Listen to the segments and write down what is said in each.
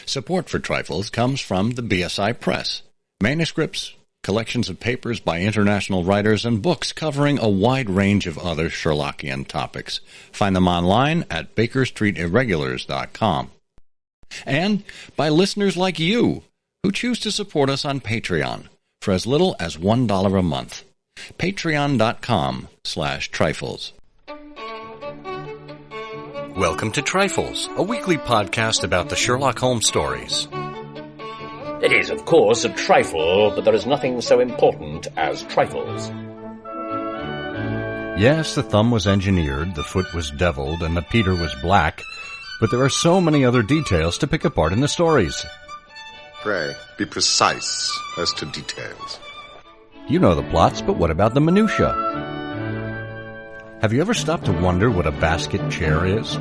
Support for Trifles comes from the BSI Press. Manuscripts, collections of papers by international writers, and books covering a wide range of other Sherlockian topics. Find them online at bakerstreetirregulars.com. And by listeners like you, who choose to support us on Patreon for as little as $1 a month. Patreon.com/trifles. Welcome to Trifles, a weekly podcast about the Sherlock Holmes stories. It is, of course, a trifle, but there is nothing so important as trifles. Yes, the thumb was engineered, the foot was deviled, and the Peter was black, but there are so many other details to pick apart in the stories. Pray, be precise as to details. You know the plots, but what about the minutiae? Have you ever stopped to wonder what a basket chair is?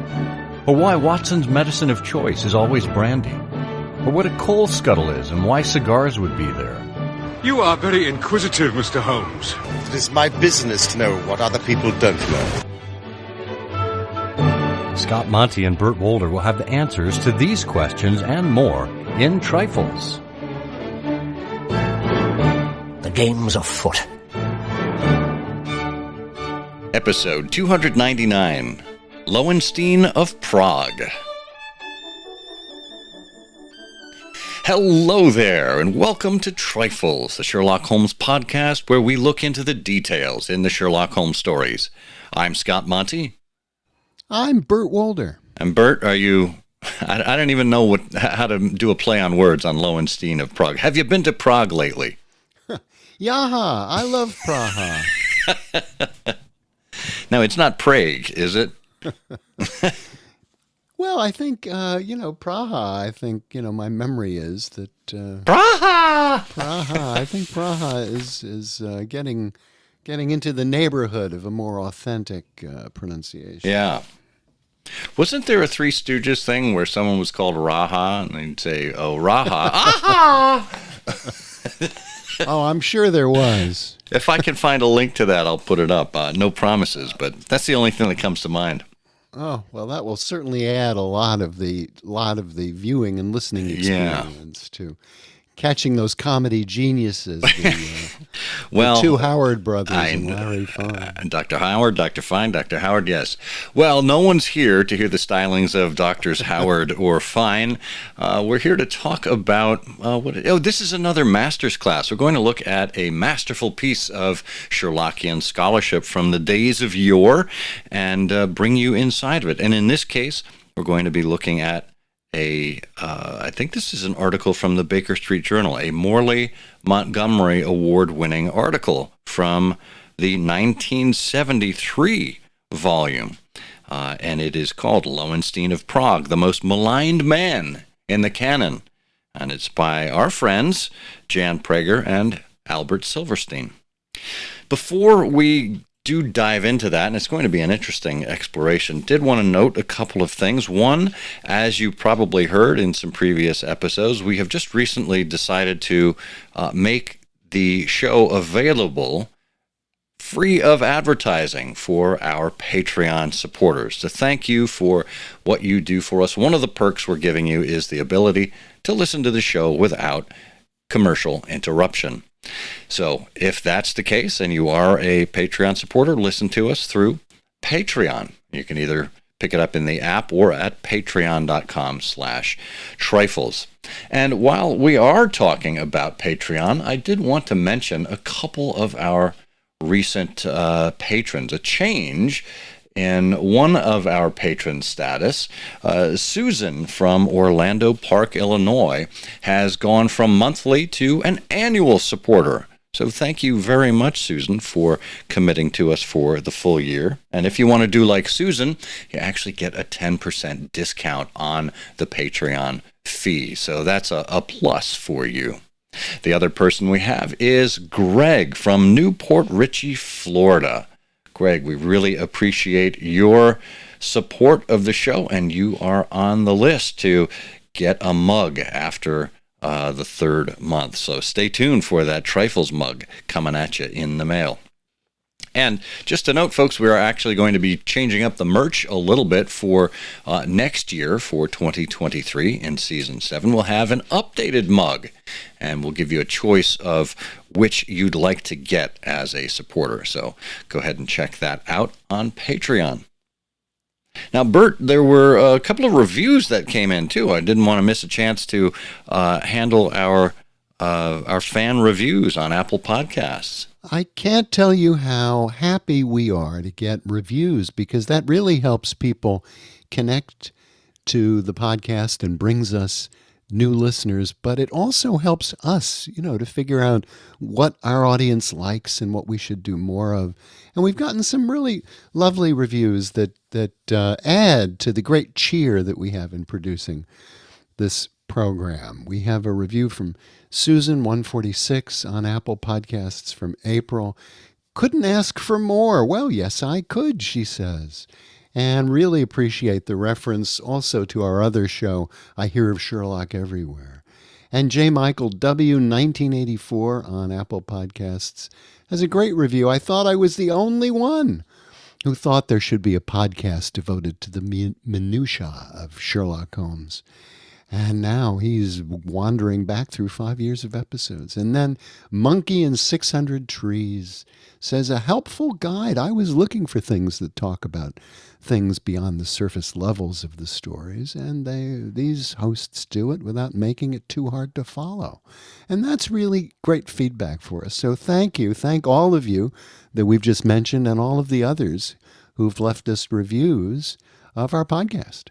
Or why Watson's medicine of choice is always brandy? Or what a coal scuttle is and why cigars would be there? You are very inquisitive, Mr. Holmes. It is my business to know what other people don't know. Scott Monty and Burt Wolder will have the answers to these questions and more in Trifles. The game's afoot. Episode 299, Lowenstein of Prague. Hello there, and welcome to Trifles, the Sherlock Holmes podcast where we look into the details in the Sherlock Holmes stories. I'm Scott Monty. I'm Burt Wolder. And Burt, are you... I don't even know how to do a play on words on Lowenstein of Prague. Have you been to Prague lately? Yaha, I love Praha. Now, it's not Prague, is it? Well, I think, Praha, I think, my memory is that... Praha! Praha, I think Praha is getting into the neighborhood of a more authentic pronunciation. Yeah. Wasn't there a Three Stooges thing where someone was called Raha, and they'd say, oh, Raha, aha! Oh, I'm sure there was. If I can find a link to that, I'll put it up. No promises, but that's the only thing that comes to mind. Oh, well, that will certainly add a lot of the viewing and listening experience to catching those comedy geniuses, the two Howard brothers and Larry Fine. Dr. Howard, Dr. Fine, Dr. Howard, yes. Well, no one's here to hear the stylings of Drs. Howard or Fine. We're here to talk about, this is another master's class. We're going to look at a masterful piece of Sherlockian scholarship from the days of yore and bring you inside of it. And in this case, we're going to be looking at I think this is an article from the Baker Street Journal, a Morley Montgomery Award-winning article from the 1973 volume. And it is called Lowenstein of Prague, the most maligned man in the canon. And it's by our friends, Jan Prager and Albert Silverstein. Before we do dive into that, and it's going to be an interesting exploration, did want to note a couple of things. One, as you probably heard in some previous episodes, we have just recently decided to make the show available free of advertising for our Patreon supporters. To thank you for what you do for us, one of the perks we're giving you is the ability to listen to the show without commercial interruption. So if that's the case and you are a Patreon supporter, listen to us through Patreon. You can either pick it up in the app or at patreon.com/trifles. And while we are talking about Patreon, I did want to mention a couple of our recent patrons, a change in one of our patron status. Susan from Orlando Park, Illinois, has gone from monthly to an annual supporter. So thank you very much, Susan, for committing to us for the full year. And if you want to do like Susan, you actually get a 10% discount on the Patreon fee. So that's a plus for you. The other person we have is Greg from Newport Richey, Florida. Greg, we really appreciate your support of the show, and you are on the list to get a mug after the third month. So stay tuned for that Trifles mug coming at you in the mail. And just a note, folks, we are actually going to be changing up the merch a little bit for next year, for 2023 in Season 7. We'll have an updated mug, and we'll give you a choice of which you'd like to get as a supporter. So go ahead and check that out on Patreon. Now, Bert, there were a couple of reviews that came in, too. I didn't want to miss a chance to handle our fan reviews on Apple Podcasts. I can't tell you how happy we are to get reviews, because that really helps people connect to the podcast and brings us new listeners. But it also helps us, to figure out what our audience likes and what we should do more of. And we've gotten some really lovely reviews that add to the great cheer that we have in producing this program. We have a review from Susan 146 on Apple Podcasts from April. Couldn't ask for more. Well, yes, I could, she says. And really appreciate the reference also to our other show, I Hear of Sherlock Everywhere. And J. Michael W. 1984 on Apple Podcasts has a great review. I thought I was the only one who thought there should be a podcast devoted to the minutiae of Sherlock Holmes. And now he's wandering back through 5 years of episodes. And then Monkey and 600 Trees says, a helpful guide. I was looking for things that talk about things beyond the surface levels of the stories, and these hosts do it without making it too hard to follow. And that's really great feedback for us. So thank you. Thank all of you that we've just mentioned and all of the others who've left us reviews of our podcast.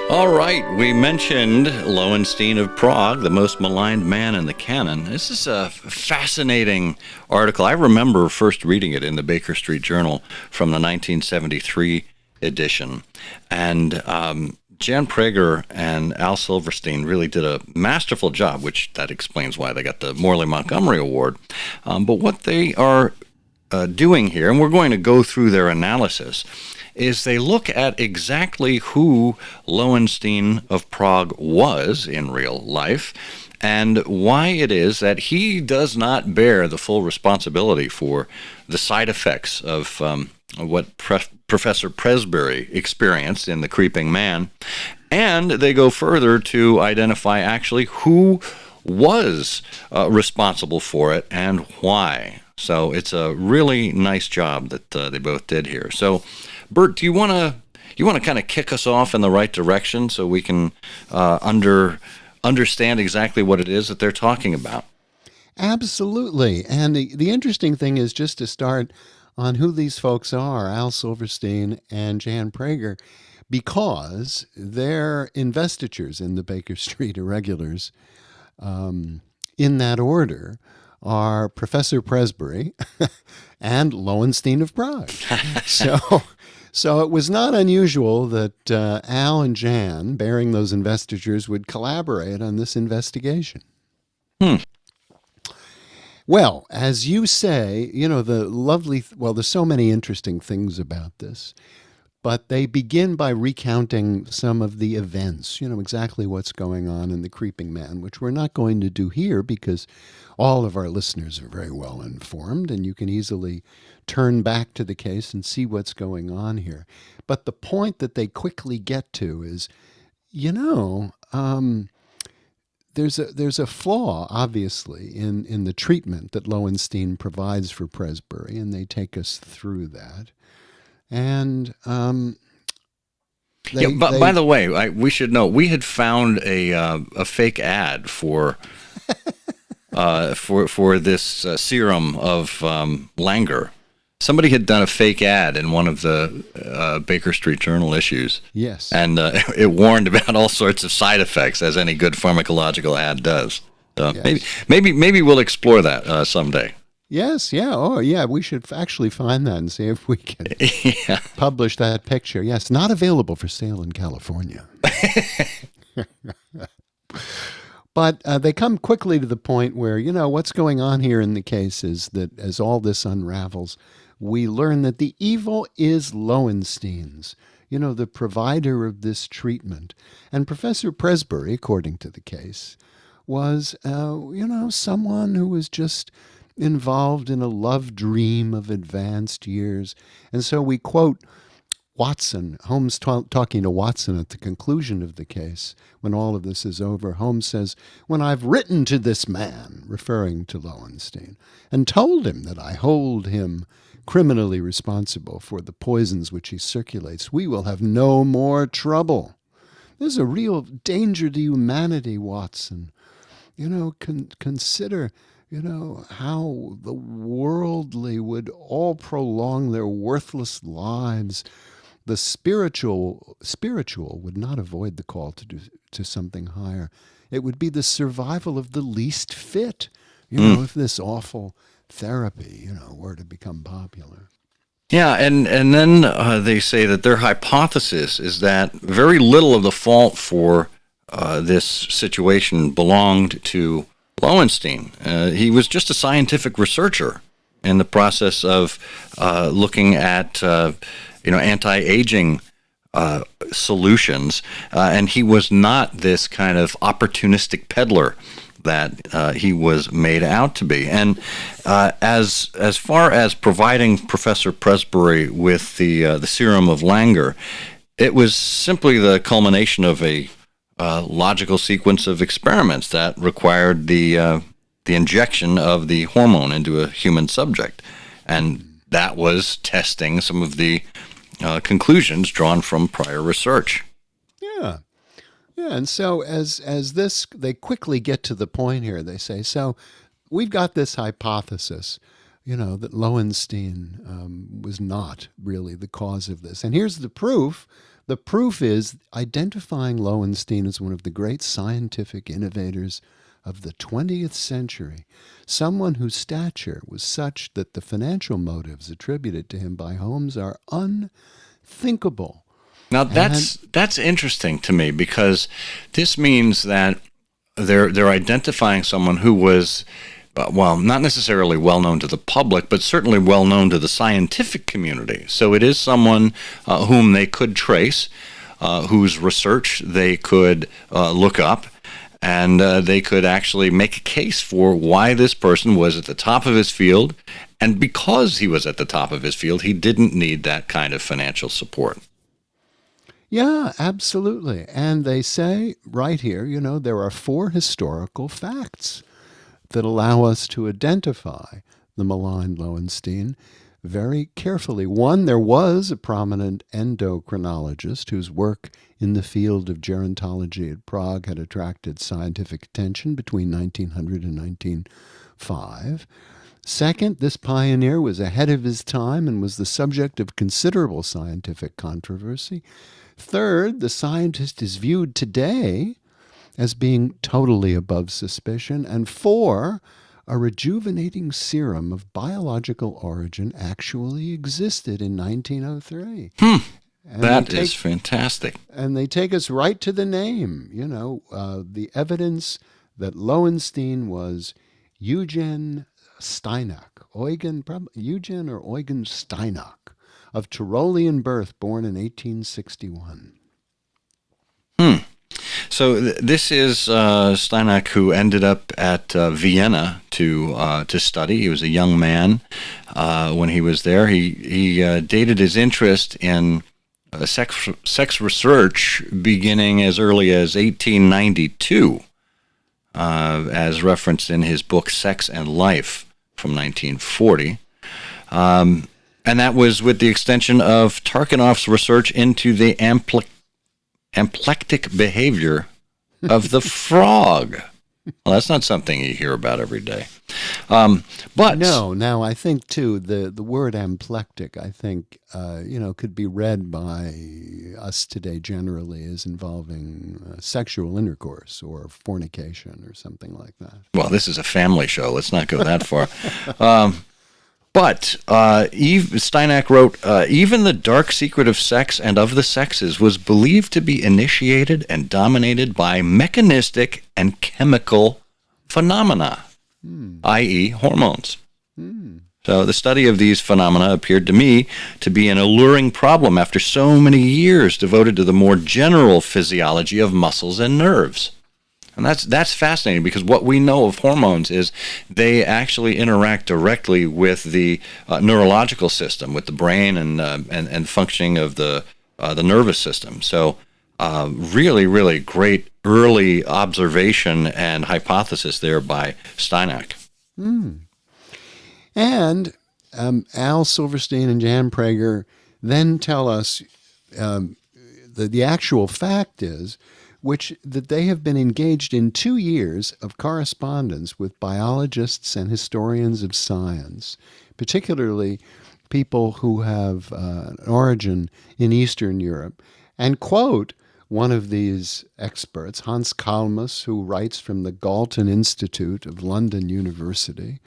All right, we mentioned Lowenstein of Prague, the most maligned man in the canon. This is a fascinating article. I remember first reading it in the Baker Street Journal from the 1973 edition. And Jan Prager and Al Silverstein really did a masterful job, which that explains why they got the Morley Montgomery Award. But what they are doing here, and we're going to go through their analysis, is they look at exactly who Lowenstein of Prague was in real life and why it is that he does not bear the full responsibility for the side effects of what Professor Presbury experienced in The Creeping Man. And they go further to identify actually who was responsible for it and why. So it's a really nice job that they both did here. So, Bert, do you want to kind of kick us off in the right direction so we can understand exactly what it is that they're talking about? Absolutely. And the interesting thing is, just to start on who these folks are, Al Silverstein and Jan Prager, because their investitures in the Baker Street Irregulars, in that order, are Professor Presbury and Lowenstein of Prague. So it was not unusual that Al and Jan, bearing those investitures, would collaborate on this investigation. Well, as you say, there's so many interesting things about this, but they begin by recounting some of the events, exactly what's going on in The Creeping Man, which we're not going to do here because all of our listeners are very well informed, and you can easily turn back to the case and see what's going on here. But the point that they quickly get to is, there's a flaw, obviously, in the treatment that Lowenstein provides for Presbury, and they take us through that. And by the way, we should know we had found a fake ad for this serum of Langer. Somebody had done a fake ad in one of the Baker Street Journal issues. Yes. And it warned about all sorts of side effects, as any good pharmacological ad does. So yes. maybe we'll explore that someday. Yes, yeah. Oh, yeah, we should actually find that and see if we can publish that picture. Yes, not available for sale in California. But they come quickly to the point where, what's going on here in the case is that as all this unravels, we learn that the evil is Lowenstein's, the provider of this treatment. And Professor Presbury, according to the case, was, someone who was just involved in a love dream of advanced years. And so we quote Watson, Holmes talking to Watson at the conclusion of the case, when all of this is over. Holmes says, "When I've written to this man," referring to Lowenstein, "and told him that I hold him criminally responsible for the poisons which he circulates, we will have no more trouble. There's a real danger to humanity, Watson. Consider, how the worldly would all prolong their worthless lives. The spiritual would not avoid the call to something higher. It would be the survival of the least fit, if this awful therapy, were to become popular." Yeah, and then they say that their hypothesis is that very little of the fault for this situation belonged to Lowenstein. He was just a scientific researcher in the process of looking at anti-aging solutions, and he was not this kind of opportunistic peddler that he was made out to be. And as far as providing Professor Presbury with the serum of languor, it was simply the culmination of a logical sequence of experiments that required the injection of the hormone into a human subject, and that was testing some of the conclusions drawn from prior research. Yeah. Yeah, and so as this, they quickly get to the point here. They say, so we've got this hypothesis, that Lowenstein was not really the cause of this. And here's the proof. The proof is identifying Lowenstein as one of the great scientific innovators of the 20th century, someone whose stature was such that the financial motives attributed to him by Holmes are unthinkable. Now that's interesting to me, because this means that they're identifying someone who was, not necessarily well known to the public, but certainly well known to the scientific community. So it is someone whom they could trace, whose research they could look up, and they could actually make a case for why this person was at the top of his field, and because he was at the top of his field, he didn't need that kind of financial support. Yeah, absolutely. And they say right here, there are 4 historical facts that allow us to identify the maligned Lowenstein very carefully. One, there was a prominent endocrinologist whose work in the field of gerontology at Prague had attracted scientific attention between 1900 and 1905. Second, this pioneer was ahead of his time and was the subject of considerable scientific controversy. Third, the scientist is viewed today as being totally above suspicion. And 4, a rejuvenating serum of biological origin actually existed in 1903. That is fantastic. And they take us right to the name, the evidence that Lowenstein was Eugen Steinach, Eugen or Eugen Steinach, of Tyrolean birth, born in 1861. So this is Steinach, who ended up at Vienna to study. He was a young man when he was there. He dated his interest in sex research beginning as early as 1892, as referenced in his book Sex and Life from 1940. And that was with the extension of Tarkanoff's research into the apoplectic behavior of the frog. Well, that's not something you hear about every day. But no, now I think too the word apoplectic, I think could be read by us today generally as involving sexual intercourse or fornication or something like that. Well, this is a family show. Let's not go that far. But Steinach wrote, even the dark secret of sex and of the sexes was believed to be initiated and dominated by mechanistic and chemical phenomena, i.e. hormones. So the study of these phenomena appeared to me to be an alluring problem after so many years devoted to the more general physiology of muscles and nerves. And that's fascinating, because what we know of hormones is they actually interact directly with the neurological system, with the brain and functioning of the nervous system. So really, really great early observation and hypothesis there by Steinach. And Al Silverstein and Jan Prager then tell us the actual fact is that they have been engaged in 2 years of correspondence with biologists and historians of science, particularly people who have an origin in Eastern Europe, and quote one of these experts, Hans Kalmus, who writes from the Galton Institute of London University,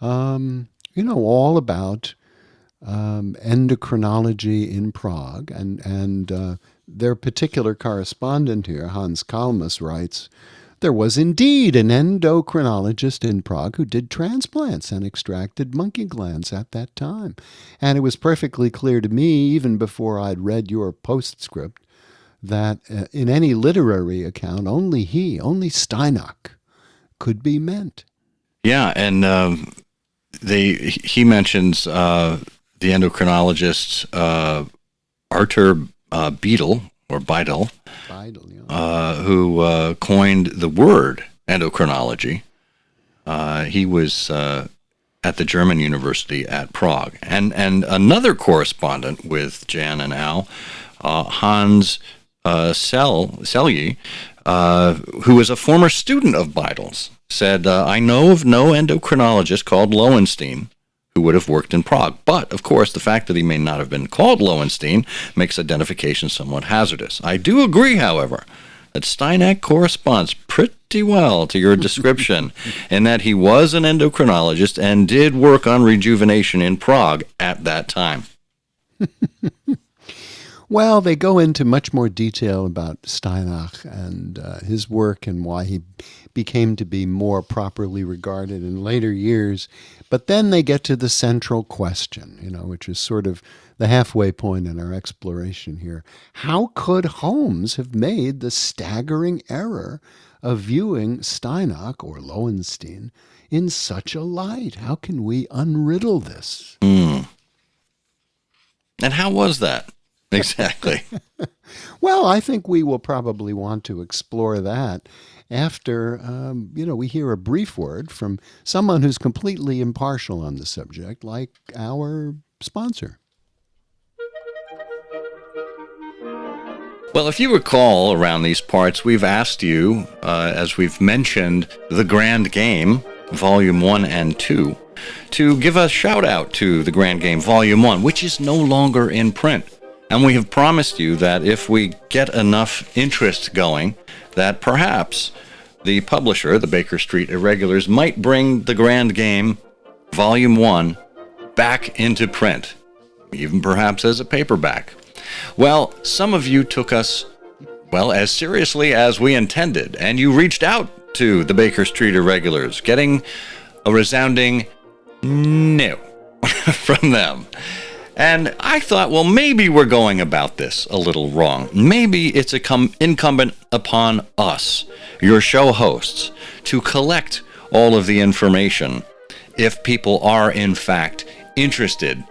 all about endocrinology in Prague. And their particular correspondent here, Hans Kalmus, writes, there was indeed an endocrinologist in Prague who did transplants and extracted monkey glands at that time. And it was perfectly clear to me, even before I'd read your postscript, that in any literary account, only Steinach could be meant. Yeah, and he mentions the endocrinologist Arthur Beadle, who coined the word endocrinology. He was at the German University at Prague. And another correspondent with Jan and Al, Hans Selye, who was a former student of Beidle's, said, I know of no endocrinologist called Lowenstein who would have worked in Prague. But, of course, the fact that he may not have been called Lowenstein makes identification somewhat hazardous. I do agree, however, that Steinach corresponds pretty well to your description in that he was an endocrinologist and did work on rejuvenation in Prague at that time. Well, they go into much more detail about Steinach and his work and why he became to be more properly regarded in later years. But then they get to the central question, which is sort of the halfway point in our exploration here. How could Holmes have made the staggering error of viewing Steinach or Lowenstein in such a light? How can we unriddle this? And how was that? Exactly. Well, I think we will probably want to explore that after, we hear a brief word from someone who's completely impartial on the subject, like our sponsor. Well, if you recall, around these parts, we've asked you, as we've mentioned, The Grand Game, Volume 1 and 2, to give a shout-out to The Grand Game, Volume 1, which is no longer in print. And we have promised you that if we get enough interest going, that perhaps the publisher, the Baker Street Irregulars, might bring The Grand Game, Volume 1, back into print, even perhaps as a paperback. Well, some of you took us, as seriously as we intended, and you reached out to the Baker Street Irregulars, getting a resounding no from them. And I thought, well, maybe we're going about this a little wrong. Maybe it's incumbent upon us, your show hosts, to collect all of the information if people are, in fact, interested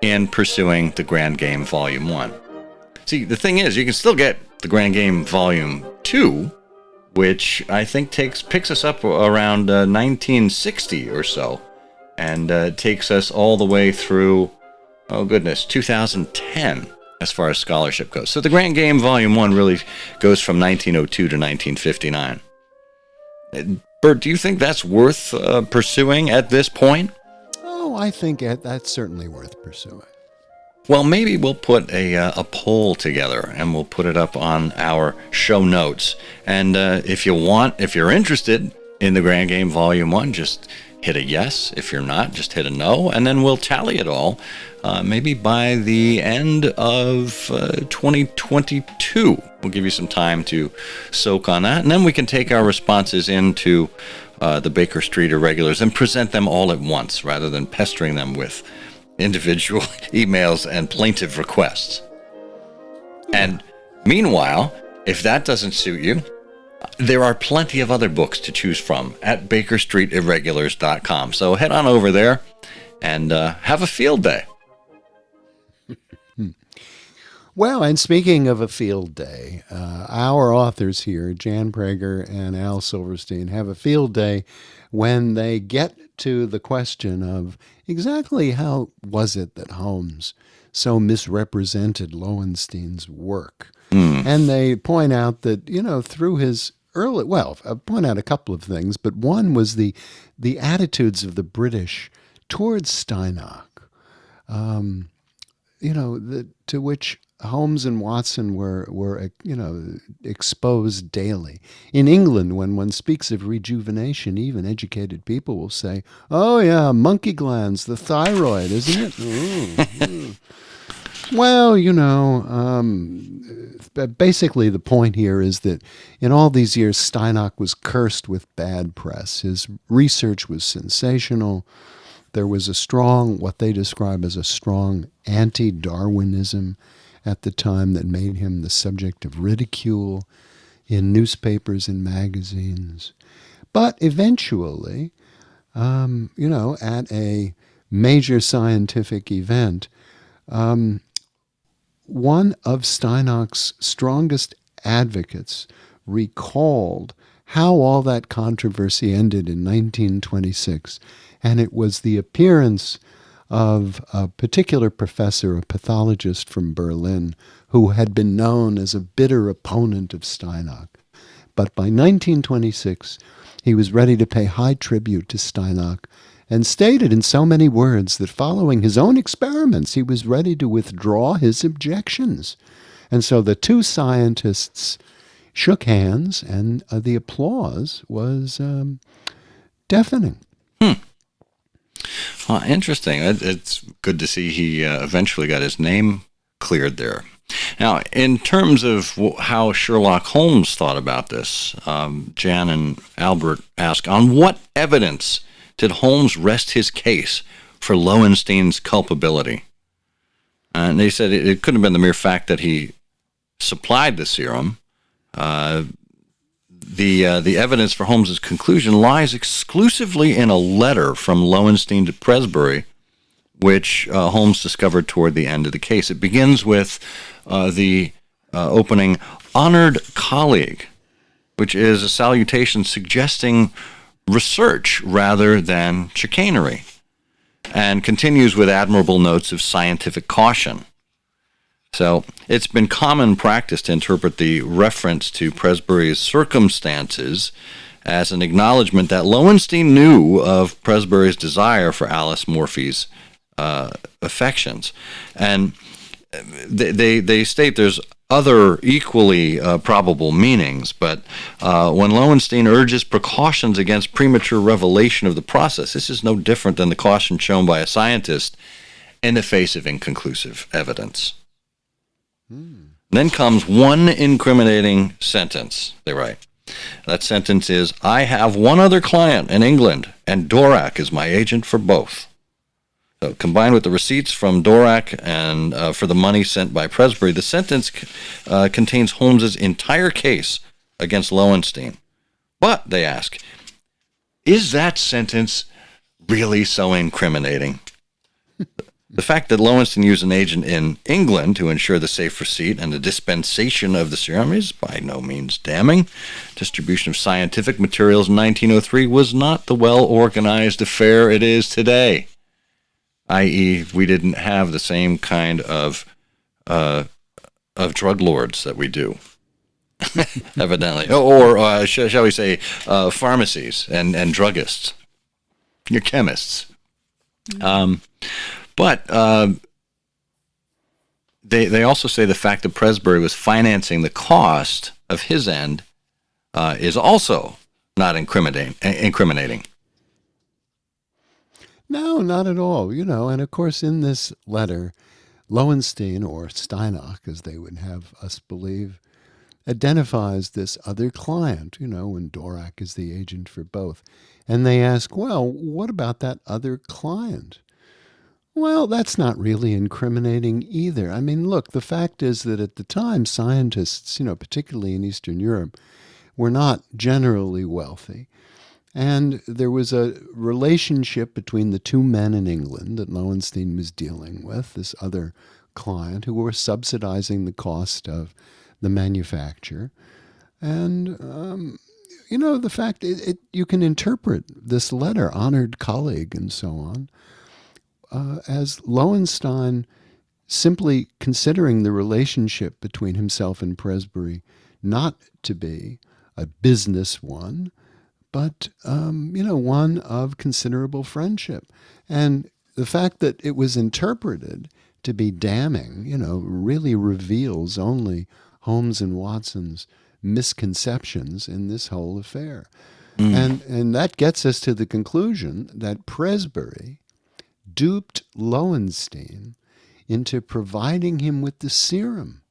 in pursuing The Grand Game Volume 1. See, the thing is, you can still get The Grand Game Volume 2, which I think picks us up around 1960 or so, and takes us all the way through 2010 as far as scholarship goes. So The Grand Game Volume 1 really goes from 1902 to 1959. Bert, do you think that's worth pursuing at this point? Oh, I think that's certainly worth pursuing. Well, maybe we'll put a poll together and we'll put it up on our show notes. And if you're interested in The Grand Game Volume 1, just hit a yes. If you're not, just hit a no. And then we'll tally it all, maybe by the end of 2022. We'll give you some time to soak on that. And then we can take our responses into the Baker Street Irregulars and present them all at once rather than pestering them with individual emails and plaintive requests. And meanwhile, if that doesn't suit you, There are plenty of other books to choose from at BakerStreetIrregulars.com. So head on over there and have a field day. Well, and speaking of a field day, our authors here, Jan Prager and Al Silverstein, have a field day when they get to the question of exactly how was it that Holmes so misrepresented Lowenstein's work. And they point out that, through his point out a couple of things, but one was the attitudes of the British towards Steinach, to which Holmes and Watson were exposed daily. In England, when one speaks of rejuvenation, even educated people will say, "Oh yeah, monkey glands, the thyroid, isn't it?" Well, basically the point here is that in all these years, Steinach was cursed with bad press. His research was sensational. There was a strong, what they describe as a strong anti-Darwinism at the time that made him the subject of ridicule in newspapers and magazines. But eventually, at a major scientific event, one of Steinach's strongest advocates recalled how all that controversy ended in 1926, and it was the appearance of a particular professor, a pathologist from Berlin, who had been known as a bitter opponent of Steinach. But by 1926, he was ready to pay high tribute to Steinach and stated in so many words that following his own experiments, he was ready to withdraw his objections. And so the two scientists shook hands, and the applause was deafening. Well, interesting. It's good to see he eventually got his name cleared there. Now, in terms of how Sherlock Holmes thought about this, Jan and Albert ask, on what evidence did Holmes rest his case for Lowenstein's culpability? And they said it couldn't have been the mere fact that he supplied the serum. The evidence for Holmes's conclusion lies exclusively in a letter from Lowenstein to Presbury, which Holmes discovered toward the end of the case. It begins with the opening, "Honored colleague," which is a salutation suggesting research rather than chicanery, and continues with admirable notes of scientific caution. So it's been common practice to interpret the reference to Presbury's circumstances as an acknowledgement that Lowenstein knew of Presbury's desire for Alice Morphy's affections. And they state there's other equally probable meanings, but when Lowenstein urges precautions against premature revelation of the process, this is no different than the caution shown by a scientist in the face of inconclusive evidence. Then comes one incriminating sentence, they write. That sentence is, "I have one other client in England, and Dvorak is my agent for both." So combined with the receipts from Dvorak and for the money sent by Presbury, the sentence contains Holmes's entire case against Lowenstein. But, they ask, is that sentence really so incriminating? The fact that Lowenstein used an agent in England to ensure the safe receipt and the dispensation of the serum is by no means damning. Distribution of scientific materials in 1903 was not the well-organized affair it is today, i.e., we didn't have the same kind of drug lords that we do, evidently. Or shall we say, pharmacies and druggists, your chemists. But they also say the fact that Presbury was financing the cost of his end is also not incriminating. No, not at all. And of course in this letter, Lowenstein, or Steinach, as they would have us believe, identifies this other client, and Dvorak is the agent for both. And they ask, well, what about that other client? Well, that's not really incriminating either. I mean, look, the fact is that at the time, scientists, particularly in Eastern Europe, were not generally wealthy. And there was a relationship between the two men in England that Lowenstein was dealing with, this other client, who were subsidizing the cost of the manufacture. And, the fact you can interpret this letter, honored colleague and so on, as Lowenstein simply considering the relationship between himself and Presbury not to be a business one, but, one of considerable friendship. And the fact that it was interpreted to be damning, really reveals only Holmes and Watson's misconceptions in this whole affair. And that gets us to the conclusion that Presbury duped Lowenstein into providing him with the serum.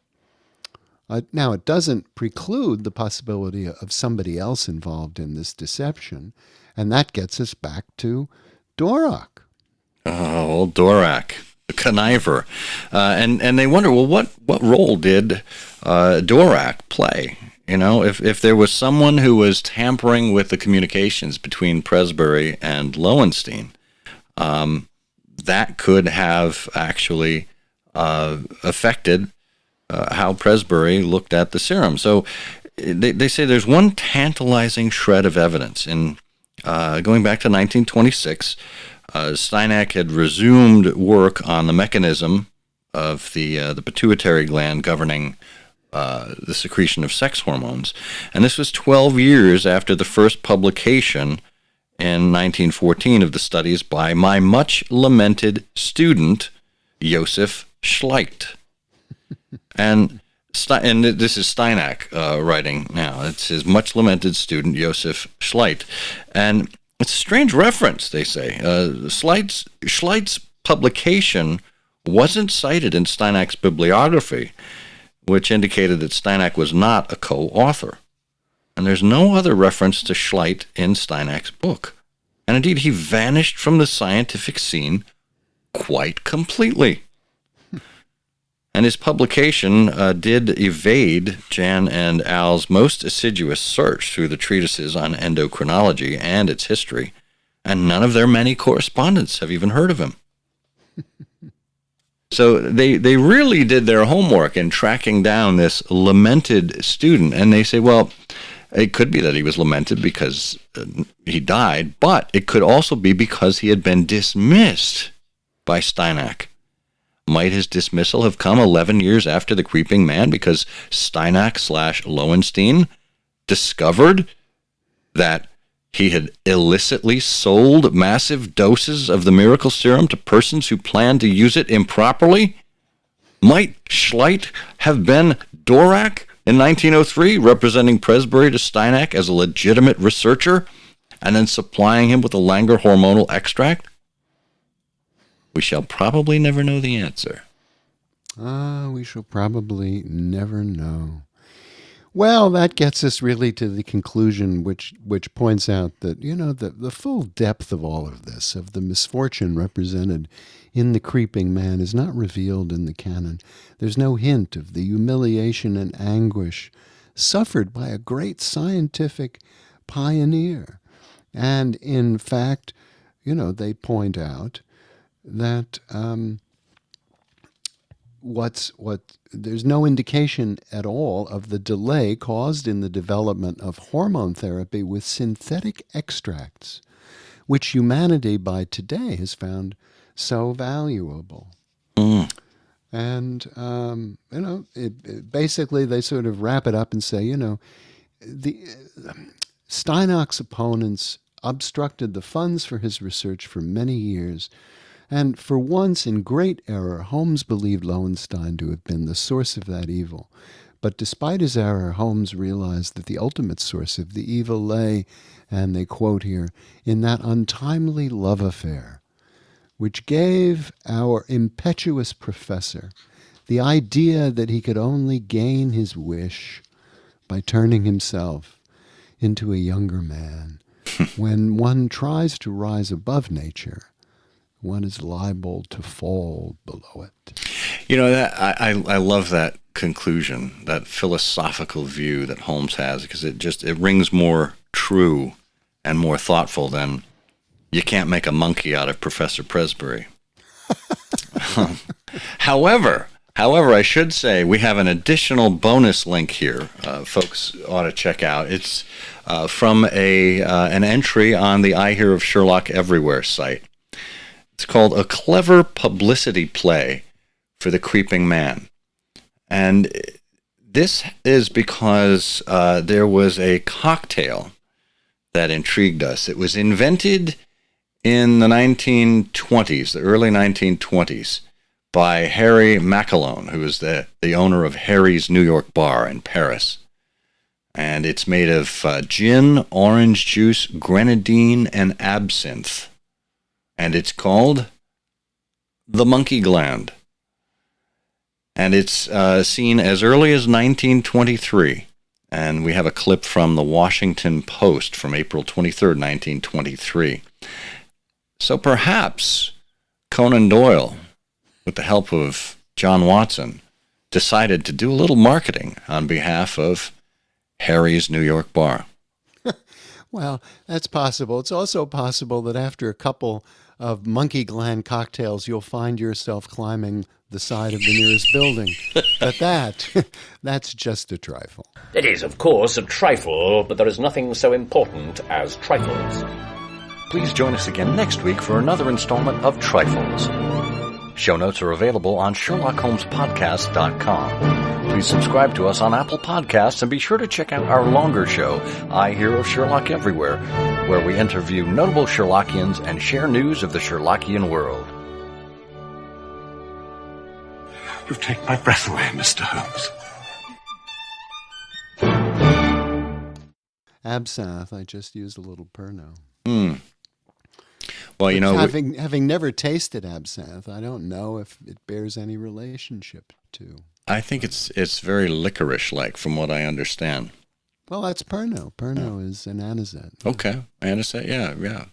Now, it doesn't preclude the possibility of somebody else involved in this deception, and that gets us back to Dvorak. Oh, old Dvorak, the conniver. And they wonder, well, what role did Dvorak play? If there was someone who was tampering with the communications between Presbury and Lowenstein, that could have actually affected how Presbury looked at the serum. So they say there's one tantalizing shred of evidence. In going back to 1926, Steinach had resumed work on the mechanism of the pituitary gland governing the secretion of sex hormones. And this was 12 years after the first publication in 1914 of the studies by my much lamented student, Joseph Schleicht. And this is Steinach writing now. It's his much lamented student, Joseph Schleicht. And it's a strange reference, they say. Schlecht's publication wasn't cited in Steinach's bibliography, which indicated that Steinach was not a co-author. And there's no other reference to Schleicht in Steinach's book. And indeed, he vanished from the scientific scene quite completely. And his publication did evade Jan and Al's most assiduous search through the treatises on endocrinology and its history, and none of their many correspondents have even heard of him. So they really did their homework in tracking down this lamented student, and they say, well, it could be that he was lamented because he died, but it could also be because he had been dismissed by Steinach. Might his dismissal have come 11 years after the Creeping Man because Steinach/Lowenstein discovered that he had illicitly sold massive doses of the miracle serum to persons who planned to use it improperly? Might Schleicht have been Dvorak in 1903, representing Presbury to Steinach as a legitimate researcher and then supplying him with a Langer hormonal extract? We shall probably never know the answer. We shall probably never know. Well, that gets us really to the conclusion which points out that, the full depth of all of this, of the misfortune represented in the Creeping Man, is not revealed in the canon. There's no hint of the humiliation and anguish suffered by a great scientific pioneer. And in fact, they point out that there's no indication at all of the delay caused in the development of hormone therapy with synthetic extracts, which humanity by today has found so valuable. And basically they sort of wrap it up and say, Steinach's opponents obstructed the funds for his research for many years. And for once, in great error, Holmes believed Lowenstein to have been the source of that evil. But despite his error, Holmes realized that the ultimate source of the evil lay, and they quote here, in that untimely love affair, which gave our impetuous professor the idea that he could only gain his wish by turning himself into a younger man. When one tries to rise above nature, one is liable to fall below it. That I love that conclusion, that philosophical view that Holmes has, because it rings more true and more thoughtful than you can't make a monkey out of Professor Presbury. However, I should say we have an additional bonus link here. Folks ought to check out. It's from an entry on the I Hear of Sherlock Everywhere site. It's called A Clever Publicity Play for the Creeping Man. And this is because there was a cocktail that intrigued us. It was invented in the 1920s, the early 1920s, by Harry Macalone, who is the owner of Harry's New York Bar in Paris. And it's made of gin, orange juice, grenadine, and absinthe. And it's called the Monkey Gland. And it's seen as early as 1923. And we have a clip from the Washington Post from April 23rd, 1923. So perhaps Conan Doyle, with the help of John Watson, decided to do a little marketing on behalf of Harry's New York Bar. Well, that's possible. It's also possible that after a couple of monkey gland cocktails, you'll find yourself climbing the side of the nearest building. But that's just a trifle. It is, of course, a trifle, but there is nothing so important as trifles. Please join us again next week for another installment of Trifles. Show notes are available on SherlockHolmesPodcast.com. Please subscribe to us on Apple Podcasts and be sure to check out our longer show, I Hear of Sherlock Everywhere, where we interview notable Sherlockians and share news of the Sherlockian world. You've taken my breath away, Mr. Holmes. Absinthe, I just used a little Pernod. Well, having never tasted absinthe, I don't know if it bears any relationship to. I think it's very licorice-like, from what I understand. Well, that's Pernod. Pernod is an anisette. Okay, anisette, yeah.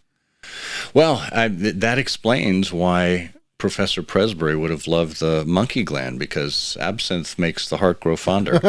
Well, that explains why Professor Presbury would have loved the monkey gland, because absinthe makes the heart grow fonder.